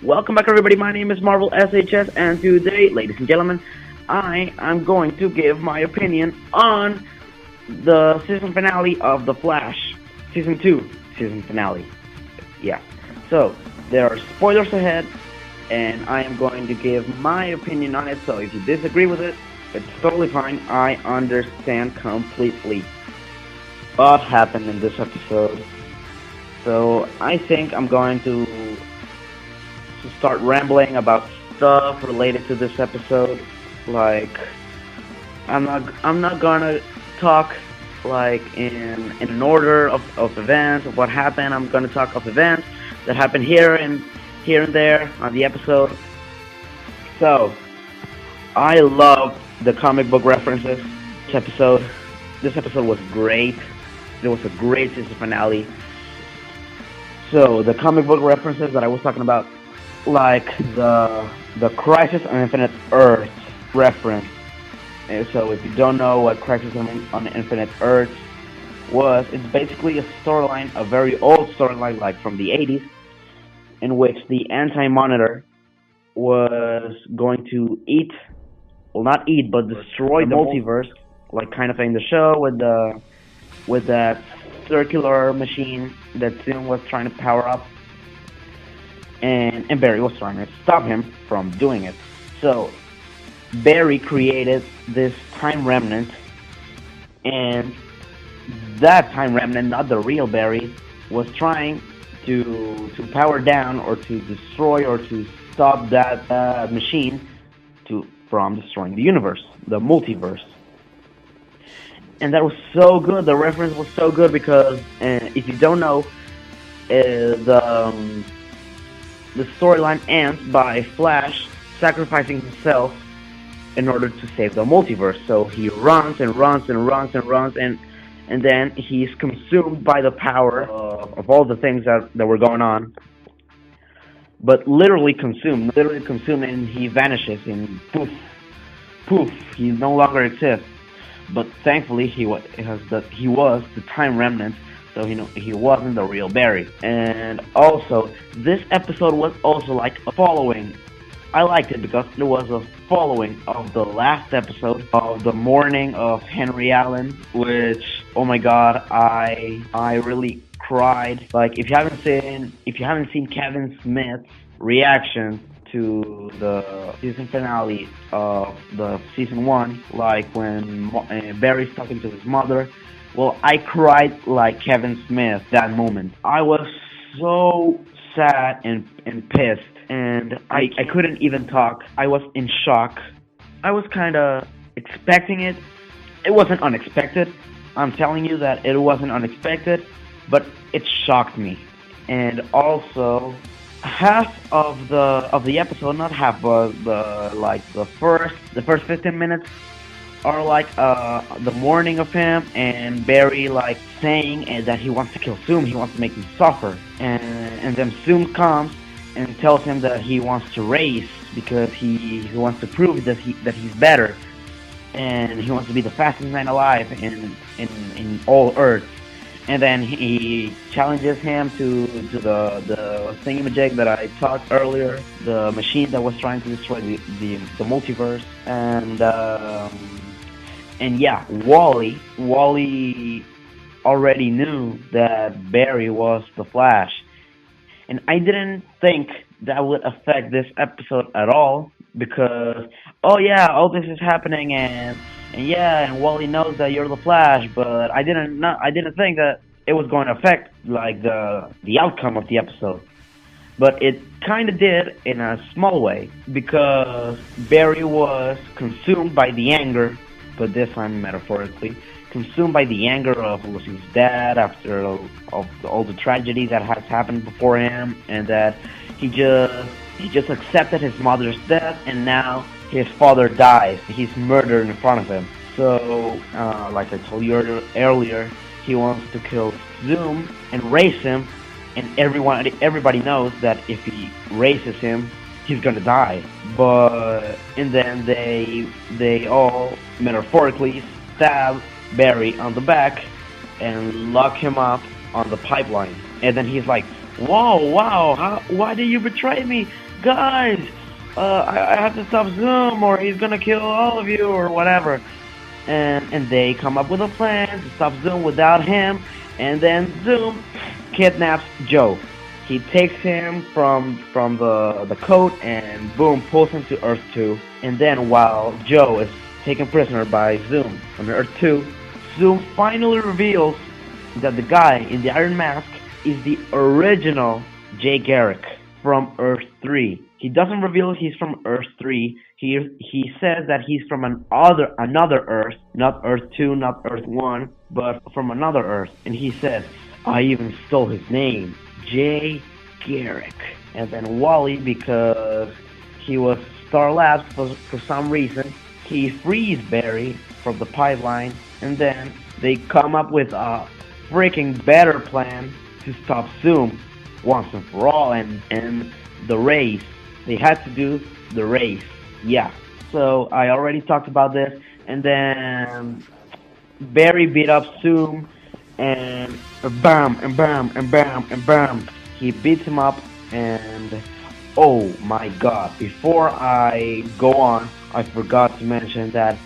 Welcome back, everybody. My name is Marvel SHS, and today, ladies and gentlemen, I am going to give my opinion on the season finale of The Flash, season 2, season finale. Yeah. So, there are spoilers ahead, and I am going to give my opinion on it. So, if you disagree with it, it's totally fine. I understand completely what happened in this episode. So, I think I'm going to start rambling about stuff related to this episode. Like, I'm not gonna talk like in an order of events of what happened. I'm gonna talk of events that happened here and there on the episode. So I love the comic book references. This episode was great. It was a great season finale. So the comic book references that I was talking about, like the Crisis on Infinite Earths reference. And so if you don't know what Crisis on Infinite Earths was, it's basically a storyline, a very old storyline, like from the 80s, in which the Anti-Monitor was going to not eat, but destroy the multiverse, like kind of in the show with that circular machine that Zoom was trying to power up. And Barry was trying to stop him from doing it. So Barry created this time remnant, and that time remnant, not the real Barry, was trying to power down or to destroy or to stop that machine from destroying the universe, the multiverse. And that was so good. The reference was so good because, if you don't know, the storyline ends by Flash sacrificing himself in order to save the multiverse. So he runs and runs and runs and runs, and then he's consumed by the power of all the things that were going on. But literally consumed, and he vanishes and poof, he no longer exists. But thankfully, he was the time remnant, so he wasn't the real Barry. And also, this episode was also like a following. I liked it because it was a following of the last episode of The Morning of Henry Allen, which, oh my god, I really cried. Like, if you haven't seen Kevin Smith's reaction to the season finale of the season 1, like when Barry's talking to his mother, well, I cried like Kevin Smith that moment. I was so sad and pissed, and I couldn't even talk. I was in shock. I was kind of expecting it. It wasn't unexpected. I'm telling you that it wasn't unexpected, but it shocked me. And also, half of the episode, not half, but the first 15 minutes are like the morning of him and Barry like saying that he wants to kill Zoom, he wants to make him suffer, and then Zoom comes and tells him that he wants to race because he wants to prove that he's better, and he wants to be the fastest man alive in all Earth. And then he challenges him to the thingamajig that I talked earlier, the machine that was trying to destroy the multiverse. And yeah, Wally already knew that Barry was the Flash. And I didn't think that would affect this episode at all, because, oh yeah, all this is happening, and Wally knows that you're the Flash, but I didn't think that it was going to affect like the outcome of the episode. But it kind of did in a small way, because Barry was consumed by the anger, but this time metaphorically, consumed by the anger of losing his dad after all the tragedy that has happened before him, and that he just accepted his mother's death, and now his father dies. He's murdered in front of him. So, like I told you earlier, he wants to kill Zoom and raise him, and everybody knows that if he raises him, he's gonna die. And then they all metaphorically stab Barry on the back and lock him up on the pipeline. And then he's like, "Whoa, wow, why did you betray me? guys, I have to stop Zoom, or he's gonna kill all of you, or whatever. And they come up with a plan to stop Zoom without him, and then Zoom kidnaps Joe. He takes him from the coat and boom, pulls him to Earth 2. And then while Joe is taken prisoner by Zoom on Earth 2, Zoom finally reveals that the guy in the Iron Mask is the original Jay Garrick from Earth 3. He doesn't reveal he's from Earth 3. He says that he's from another Earth, not Earth 2, not Earth 1, but from another Earth. And he says, I even stole his name, Jay Garrick. And then Wally, because he was Star Labs for some reason, he frees Barry from the pipeline, and then they come up with a freaking better plan to stop Zoom once and for all, and the race. They had to do the race. Yeah. So I already talked about this, and then Barry beat up Zoom, and bam, and bam, and bam, and bam. He beats him up, and oh my god. Before I go on, I forgot to mention that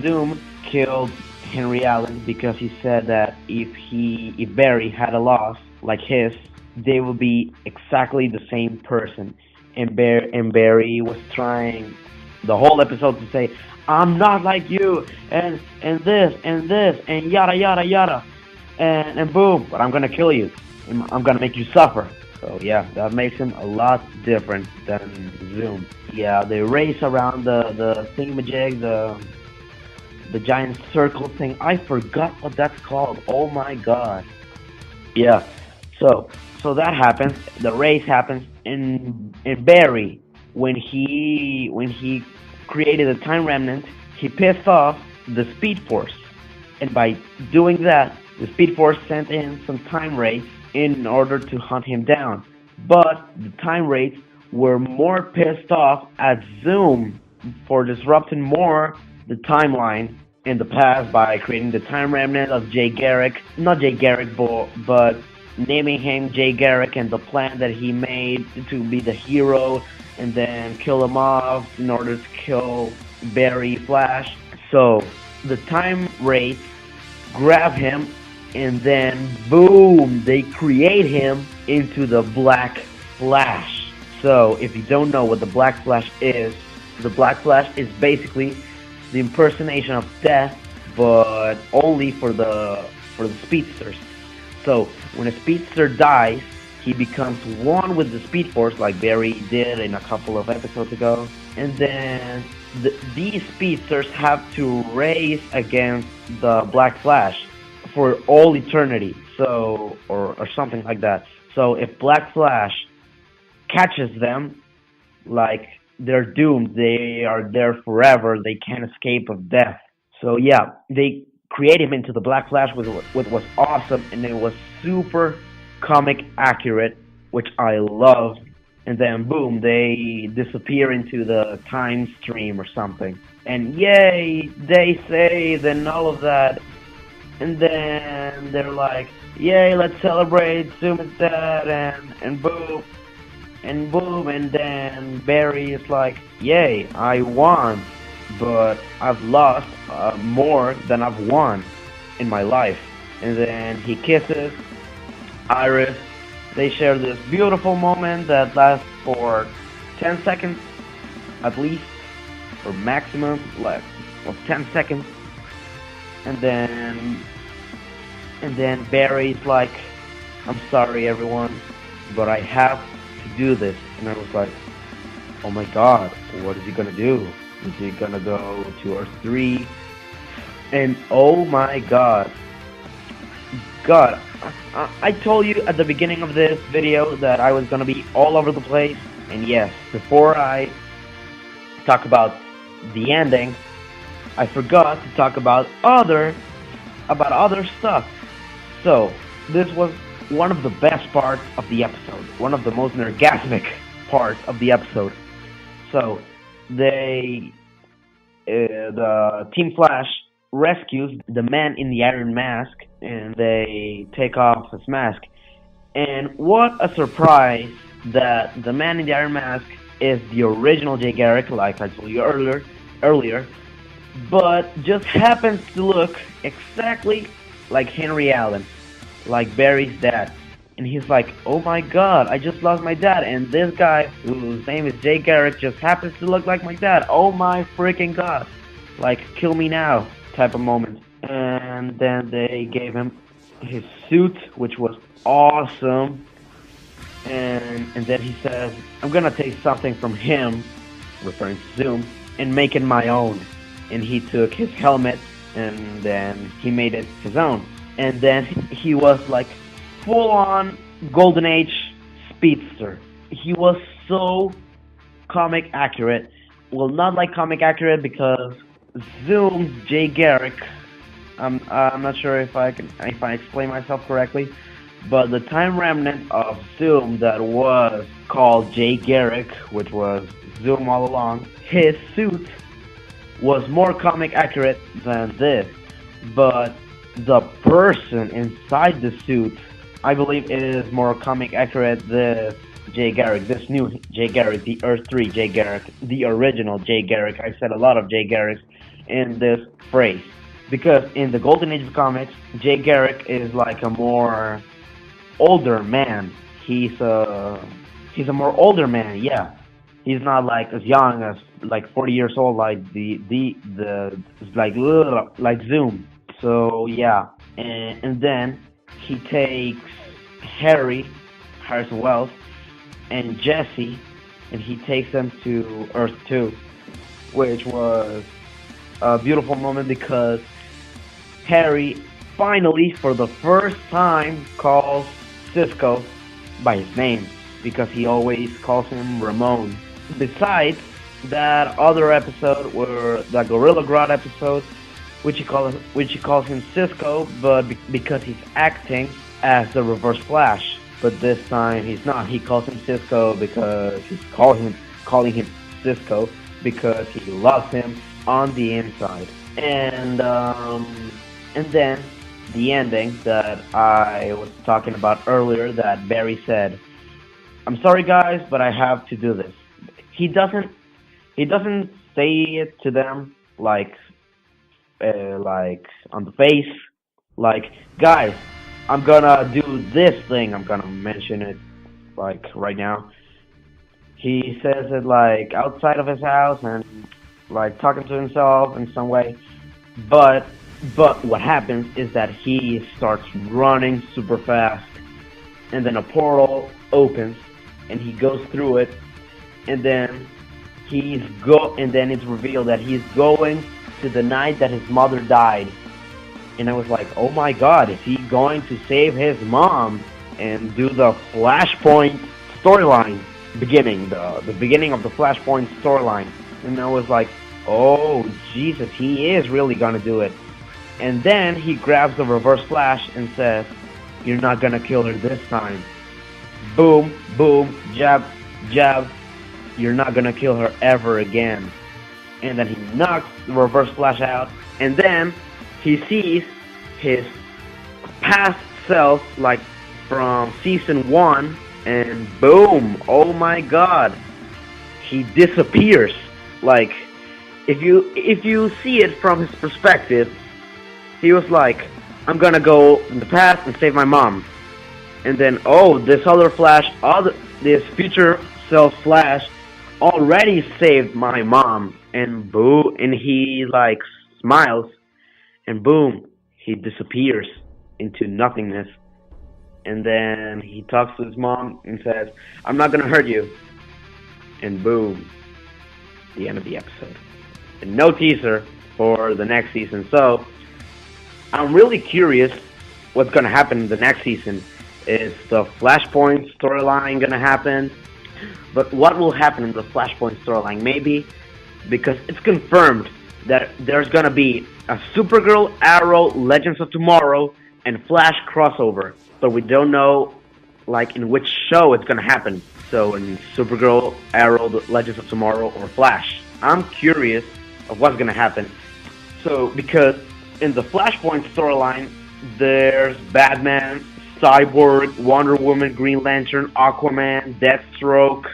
Zoom killed Henry Allen because he said that if Barry had a loss like his, they would be exactly the same person. And Barry was trying the whole episode to say, I'm not like you, and this, and yada yada yada, and boom, but I'm gonna kill you, I'm gonna make you suffer. So yeah, that makes him a lot different than Zoom. Yeah, they race around the thingamajig, the giant circle thing. I forgot what that's called. Oh my god. Yeah. So that happens. The race happens, and Barry, when he created a time remnant, he pissed off the Speed Force, and by doing that, the Speed Force sent in some time wraiths in order to hunt him down. But the time wraiths were more pissed off at Zoom for disrupting more the timeline in the past by creating the time remnant of Jay Garrick, not Jay Garrick, but naming him Jay Garrick, and the plan that he made to be the hero and then kill him off in order to kill Barry Flash. So the time wraiths grab him, and then boom, they create him into the Black Flash. So if you don't know what the Black Flash is, the Black Flash is basically the impersonation of Death, but only for the speedsters. So when a speedster dies, he becomes one with the Speed Force, like Barry did in a couple of episodes ago. And then these speedsters have to race against the Black Flash for all eternity. So or something like that. So if Black Flash catches them, like, they're doomed. They are there forever. They can't escape of death. So yeah, they create him into the Black Flash, which was awesome, and it was super comic accurate, which I love. And then boom, they disappear into the time stream or something. And yay, they save and all of that. And then they're like, yay, let's celebrate, Zoom is dead, and boom. And boom, and then Barry is like, yay, I won, but I've lost more than I've won in my life. And then he kisses Iris. They share this beautiful moment that lasts for 10 seconds at least, or maximum less of 10 seconds. And then Barry's like, I'm sorry everyone, but I have to do this. And I was like, oh my god, what is he gonna do? Is he gonna go to Earth 3? And oh my god, I told you at the beginning of this video that I was gonna be all over the place. And yes, before I talk about the ending, I forgot to talk about other stuff. So this was one of the best parts of the episode, one of the most orgasmic parts of the episode. So the Team Flash rescues the man in the Iron Mask, and they take off his mask. And what a surprise that the man in the Iron Mask is the original Jay Garrick, like I told you earlier, but just happens to look exactly like Henry Allen, like Barry's dad. And he's like, oh my god, I just lost my dad, and this guy, whose name is Jay Garrick, just happens to look like my dad. Oh my freaking god. Like, kill me now type of moment. And then they gave him his suit, which was awesome. And then he says, I'm gonna take something from him, referring to Zoom, and make it my own. And he took his helmet and then he made it his own. And then he was like full on Golden Age speedster. He was so comic accurate. Well, not like comic accurate because Zoom's Jay Garrick. I'm not sure if I explain myself correctly, but the time remnant of Zoom that was called Jay Garrick, which was Zoom all along, his suit was more comic accurate than this, but the person inside the suit, I believe it is more comic accurate than Jay Garrick, this new Jay Garrick, the Earth 3 Jay Garrick, the original Jay Garrick. I said a lot of Jay Garricks in this phrase. Because in the Golden Age of comics, Jay Garrick is like a more older man. He's a more older man, yeah. He's not like as young as like 40 years old like the like Zoom. So yeah, and then he takes Harrison Wells, and Jesse, and he takes them to Earth 2, which was a beautiful moment because Harry finally, for the first time, calls Cisco by his name because he always calls him Ramon. Besides that other episode, where the Gorilla Grodd episode, which he calls him Cisco, but because he's acting as the Reverse Flash. But this time he's not. He calls him Cisco because he's calling him Cisco because he loves him on the inside. And then the ending that I was talking about earlier, that Barry said, "I'm sorry guys, but I have to do this." He doesn't say it to them like on the face, like, guys, I'm gonna do this thing. I'm gonna mention it like right now. He says it like outside of his house and like talking to himself in some way. But what happens is that he starts running super fast, and then a portal opens, and he goes through it, and then and then it's revealed that he's going to the night that his mother died. And I was like, oh my god, is he going to save his mom and do the Flashpoint storyline beginning, the beginning of the Flashpoint storyline? And I was like, oh Jesus, he is really gonna do it. And then he grabs the Reverse Flash and says, you're not gonna kill her this time. Boom, boom, jab, jab, you're not gonna kill her ever again. And then he knocks the Reverse Flash out, and then he sees his past self, like from season 1, and boom, oh my god, he disappears. Like, if you see it from his perspective, he was like, I'm gonna go in the past and save my mom. And then, oh, this other Flash, this future self Flash already saved my mom. And boo, and he like smiles, and boom, he disappears into nothingness. And then he talks to his mom and says, I'm not gonna hurt you. And boom, the end of the episode. And no teaser for the next season. So I'm really curious what's gonna happen in the next season. Is the Flashpoint storyline gonna happen? But what will happen in the Flashpoint storyline? Maybe, because it's confirmed that there's gonna be a Supergirl, Arrow, Legends of Tomorrow, and Flash crossover, but we don't know like in which show it's gonna happen. So in Supergirl, Arrow, Legends of Tomorrow, or Flash. I'm curious of what's gonna happen. So because in the Flashpoint storyline, there's Batman Cyborg, Wonder Woman, Green Lantern, Aquaman, Deathstroke,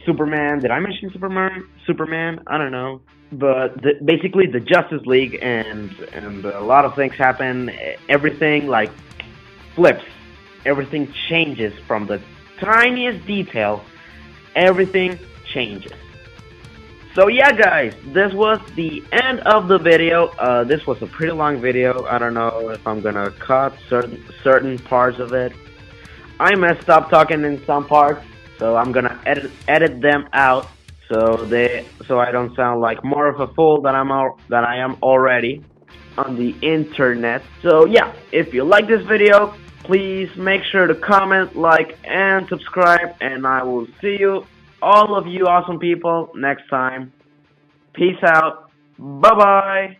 Superman. Did I mention Superman? Superman? I don't know. But basically, the Justice League and a lot of things happen. Everything like flips. Everything changes from the tiniest detail. Everything changes. So yeah, guys, this was the end of the video. This was a pretty long video. I don't know if I'm gonna cut certain parts of it. I messed up talking in some parts, so I'm gonna edit them out so I don't sound like more of a fool than I am already on the internet. So yeah, if you like this video, please make sure to comment, like, and subscribe, and I will see you, all of you awesome people, next time. Peace out. Bye bye.